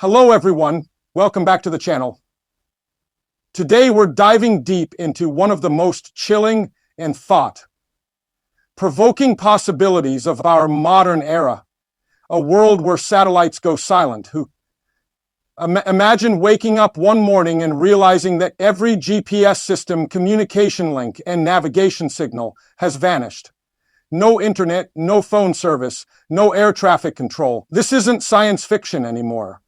Hello everyone, welcome back to the channel. Today we're diving deep into one of the most chilling and thought-provoking possibilities of our modern era, a world where satellites go silent. Imagine waking up one morning and realizing that every GPS system, communication link, and navigation signal has vanished. No internet, no phone service, no air traffic control. This isn't science fiction anymore.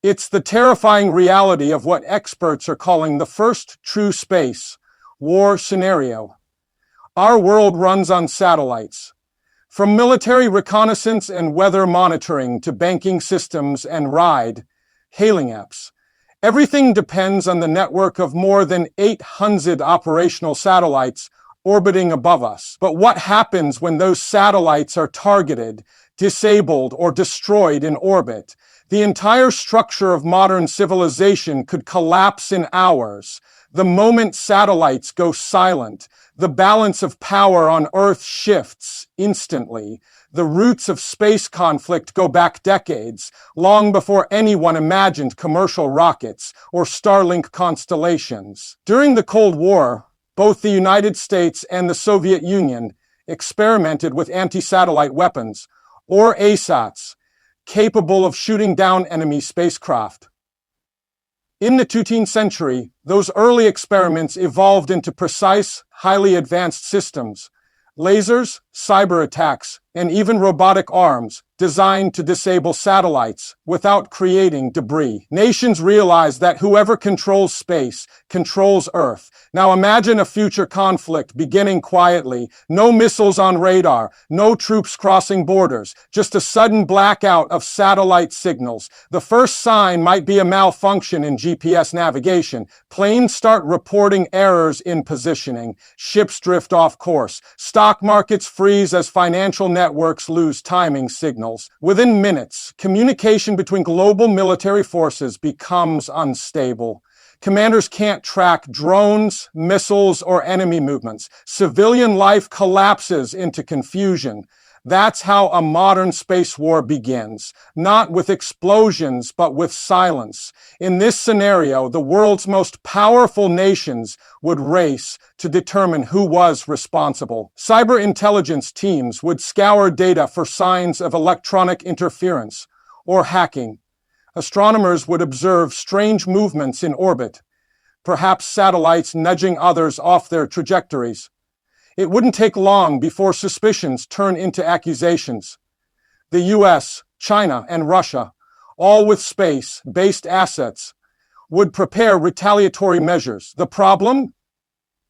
It's the terrifying reality of what experts are calling the first true space war scenario. Our world runs on satellites. From military reconnaissance and weather monitoring to banking systems and ride-hailing apps, everything depends on the network of more than 800 operational satellites orbiting above us. But what happens when those satellites are targeted, disabled, or destroyed in orbit? The entire structure of modern civilization could collapse in hours. The moment satellites go silent, the balance of power on Earth shifts instantly. The roots of space conflict go back decades, long before anyone imagined commercial rockets or Starlink constellations. During the Cold War, both the United States and the Soviet Union experimented with anti-satellite weapons, or ASATs, capable of shooting down enemy spacecraft. In the 20th century, those early experiments evolved into precise, highly advanced systems, lasers, cyber attacks, and even robotic arms designed to disable satellites without creating debris. Nations realized that whoever controls space controls Earth. Now imagine a future conflict beginning quietly. No missiles on radar, no troops crossing borders, just a sudden blackout of satellite signals. The first sign might be a malfunction in GPS navigation. Planes start reporting errors in positioning. Ships drift off course. Stock markets freeze as financial networks lose timing signals. Within minutes, communication between global military forces becomes unstable. Commanders can't track drones, missiles, or enemy movements. Civilian life collapses into confusion. That's how a modern space war begins, not with explosions, but with silence. In this scenario, the world's most powerful nations would race to determine who was responsible. Cyber intelligence teams would scour data for signs of electronic interference or hacking. Astronomers would observe strange movements in orbit, perhaps satellites nudging others off their trajectories. It wouldn't take long before suspicions turn into accusations. The US, China, and Russia, all with space-based assets, would prepare retaliatory measures. The problem?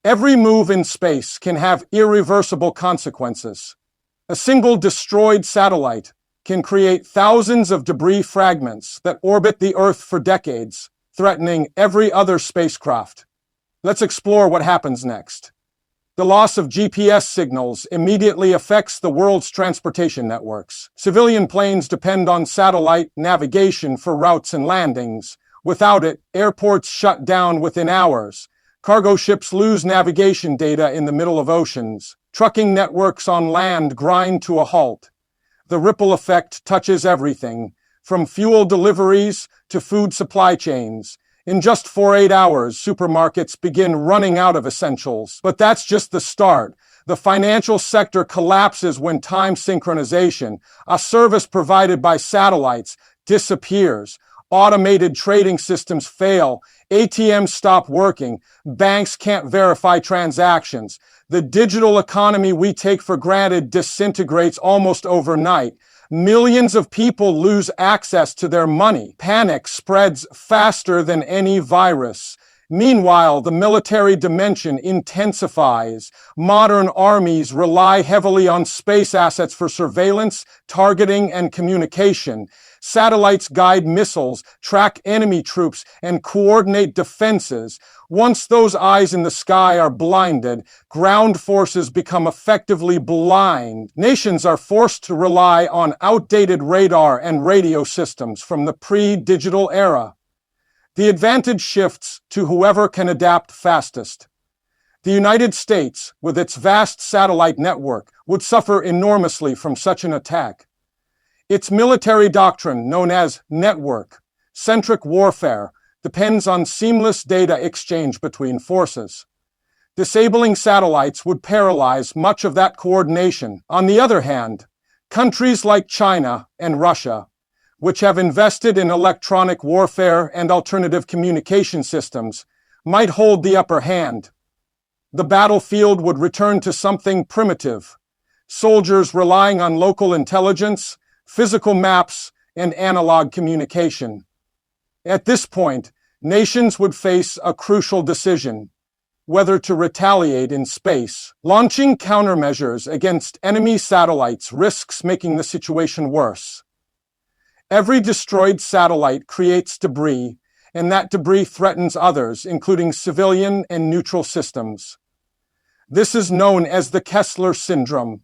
Every move in space can have irreversible consequences. A single destroyed satellite can create thousands of debris fragments that orbit the Earth for decades, threatening every other spacecraft. Let's explore what happens next. The loss of GPS signals immediately affects the world's transportation networks. Civilian planes depend on satellite navigation for routes and landings. Without it, airports shut down within hours. Cargo ships lose navigation data in the middle of oceans. Trucking networks on land grind to a halt. The ripple effect touches everything, from fuel deliveries to food supply chains. In just 48 hours, supermarkets begin running out of essentials. But that's just the start. The financial sector collapses when time synchronization, a service provided by satellites, disappears. Automated trading systems fail. ATMs stop working. Banks can't verify transactions. The digital economy we take for granted disintegrates almost overnight. Millions of people lose access to their money. Panic spreads faster than any virus. Meanwhile, the military dimension intensifies. Modern armies rely heavily on space assets for surveillance, targeting, and communication. Satellites guide missiles, track enemy troops, and coordinate defenses. Once those eyes in the sky are blinded, ground forces become effectively blind. Nations are forced to rely on outdated radar and radio systems from the pre-digital era. The advantage shifts to whoever can adapt fastest. The United States, with its vast satellite network, would suffer enormously from such an attack. Its military doctrine, known as network Centric warfare depends on seamless data exchange between forces. Disabling satellites would paralyze much of that coordination. On the other hand, countries like China and Russia, which have invested in electronic warfare and alternative communication systems, might hold the upper hand. The battlefield would return to something primitive, soldiers relying on local intelligence, physical maps, and analog communication. At this point, nations would face a crucial decision: whether to retaliate in space. Launching countermeasures against enemy satellites risks making the situation worse. Every destroyed satellite creates debris, and that debris threatens others, including civilian and neutral systems. This is known as the Kessler syndrome,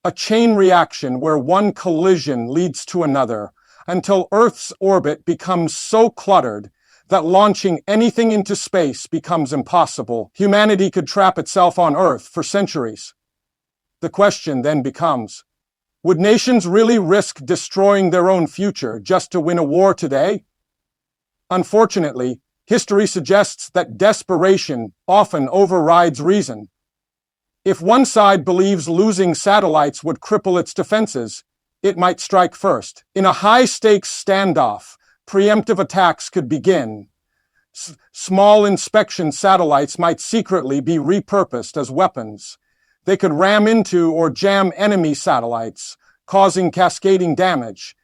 a chain reaction where one collision leads to another, until Earth's orbit becomes so cluttered that launching anything into space becomes impossible. Humanity could trap itself on Earth for centuries. The question then becomes, would nations really risk destroying their own future just to win a war today? Unfortunately, history suggests that desperation often overrides reason. If one side believes losing satellites would cripple its defenses, it might strike first. In a high-stakes standoff, preemptive attacks could begin. Small inspection satellites might secretly be repurposed as weapons. They could ram into or jam enemy satellites, causing cascading damage.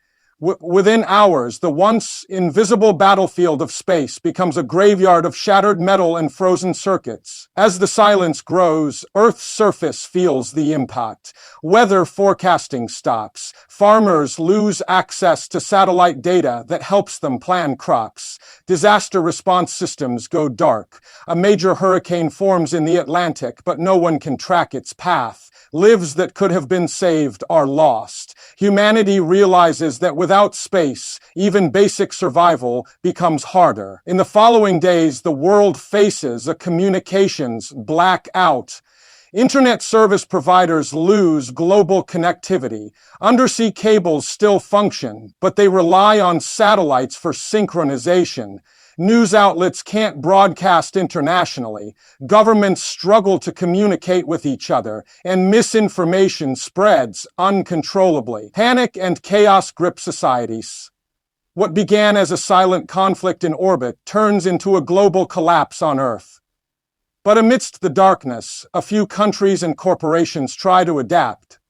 Within hours, the once invisible battlefield of space becomes a graveyard of shattered metal and frozen circuits. As the silence grows, Earth's surface feels the impact. Weather forecasting stops. Farmers lose access to satellite data that helps them plan crops. Disaster response systems go dark. A major hurricane forms in the Atlantic, but no one can track its path. Lives that could have been saved are lost. Humanity realizes that without space, even basic survival becomes harder. In the following days, the world faces a communications blackout. Internet service providers lose global connectivity. Undersea cables still function, but they rely on satellites for synchronization. News outlets can't broadcast internationally. Governments struggle to communicate with each other, and misinformation spreads uncontrollably. Panic and chaos grip societies. What began as a silent conflict in orbit turns into a global collapse on Earth. But amidst the darkness, a few countries and corporations try to adapt.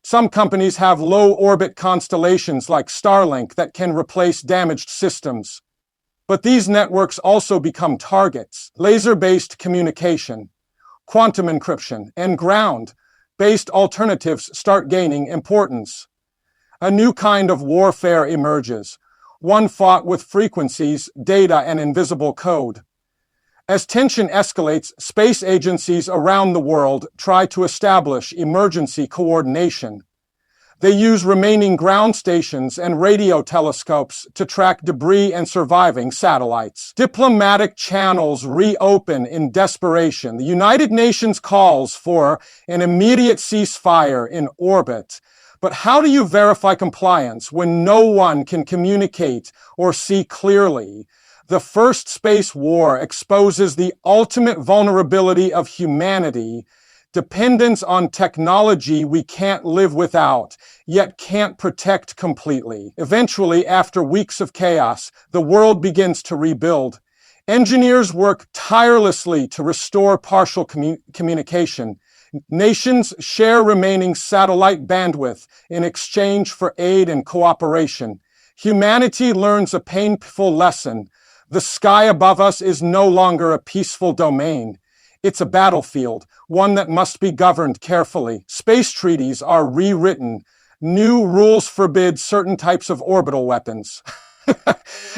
Some companies have low-orbit constellations like Starlink that can replace damaged systems. But these networks also become targets. Laser-based communication, quantum encryption, and ground-based alternatives start gaining importance. A new kind of warfare emerges, one fought with frequencies, data, and invisible code. As tension escalates, space agencies around the world try to establish emergency coordination. They use remaining ground stations and radio telescopes to track debris and surviving satellites. Diplomatic channels reopen in desperation. The United Nations calls for an immediate ceasefire in orbit. But how do you verify compliance when no one can communicate or see clearly? The first space war exposes the ultimate vulnerability of humanity: dependence on technology we can't live without, yet can't protect completely. Eventually, after weeks of chaos, the world begins to rebuild. Engineers work tirelessly to restore partial communication. Nations share remaining satellite bandwidth in exchange for aid and cooperation. Humanity learns a painful lesson. The sky above us is no longer a peaceful domain. It's a battlefield, one that must be governed carefully. Space treaties are rewritten. New rules forbid certain types of orbital weapons.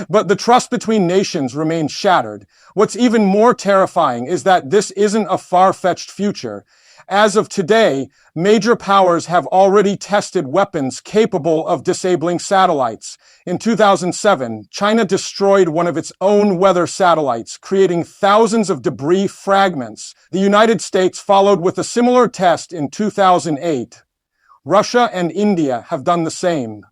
But the trust between nations remains shattered. What's even more terrifying is that this isn't a far-fetched future. As of today, major powers have already tested weapons capable of disabling satellites. In 2007, China destroyed one of its own weather satellites, creating thousands of debris fragments. The United States followed with a similar test in 2008. Russia and India have done the same.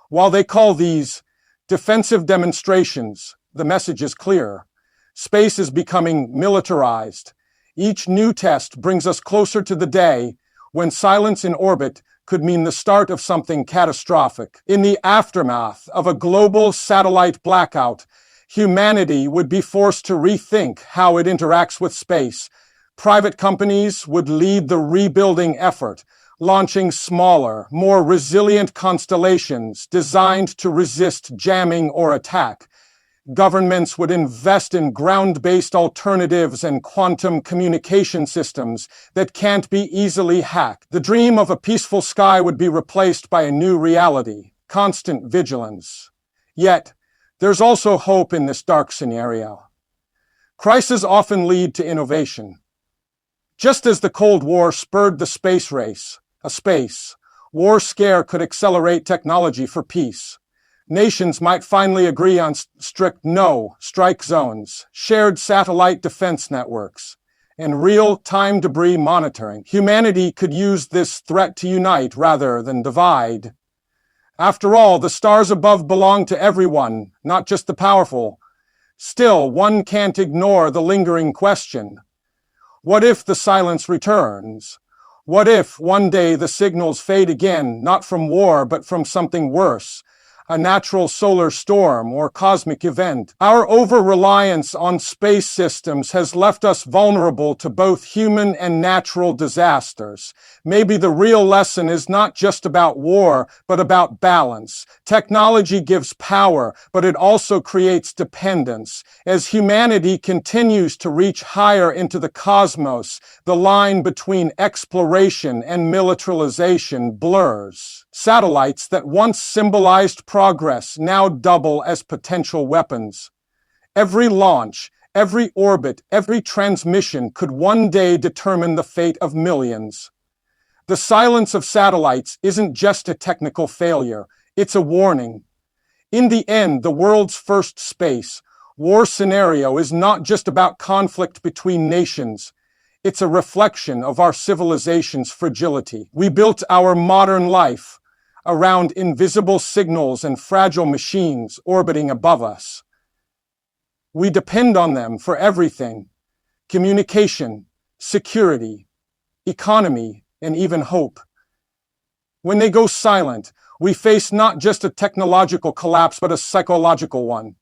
While they call these Defensive demonstrations. The message is clear. Space is becoming militarized. Each new test brings us closer to the day when silence in orbit could mean the start of something catastrophic. In the aftermath of a global satellite blackout, humanity would be forced to rethink how it interacts with space. Private companies would lead the rebuilding effort, launching smaller, more resilient constellations designed to resist jamming or attack. Governments would invest in ground-based alternatives and quantum communication systems that can't be easily hacked. The dream of a peaceful sky would be replaced by a new reality, constant vigilance. Yet, there's also hope in this dark scenario. Crises often lead to innovation. Just as the Cold War spurred the space race, a space war scare could accelerate technology for peace. Nations might finally agree on strict no-strike zones, shared satellite defense networks, and real-time debris monitoring. Humanity could use this threat to unite rather than divide. After all, the stars above belong to everyone, not just the powerful. Still, one can't ignore the lingering question. What if the silence returns? What if one day the signals fade again, not from war, but from something worse? A natural solar storm or cosmic event. Our over-reliance on space systems has left us vulnerable to both human and natural disasters. Maybe the real lesson is not just about war, but about balance. Technology gives power, but it also creates dependence. As humanity continues to reach higher into the cosmos, the line between exploration and militarization blurs. Satellites that once symbolized progress now double as potential weapons. Every launch, every orbit, every transmission could one day determine the fate of millions. The silence of satellites isn't just a technical failure, it's a warning. In the end, the world's first space war scenario is not just about conflict between nations. It's a reflection of our civilization's fragility. We built our modern life around invisible signals and fragile machines orbiting above us. We depend on them for everything: communication, security, economy, and even hope. When they go silent, we face not just a technological collapse, but a psychological one.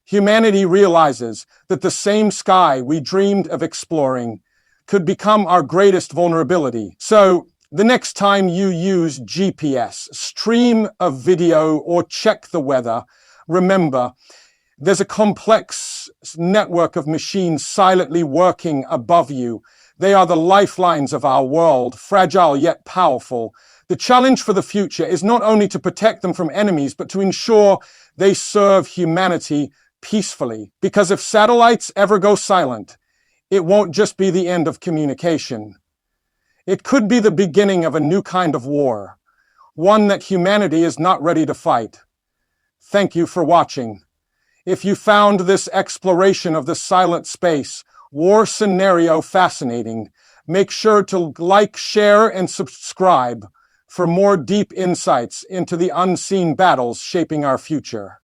Humanity realizes that the same sky we dreamed of exploring could become our greatest vulnerability. So, the next time you use GPS, stream a video, or check the weather, remember, there's a complex network of machines silently working above you. They are the lifelines of our world, fragile yet powerful. The challenge for the future is not only to protect them from enemies, but to ensure they serve humanity peacefully. Because if satellites ever go silent, it won't just be the end of communication. It could be the beginning of a new kind of war, one that humanity is not ready to fight. Thank you for watching. If you found this exploration of the silent space war scenario fascinating, make sure to like, share, and subscribe for more deep insights into the unseen battles shaping our future.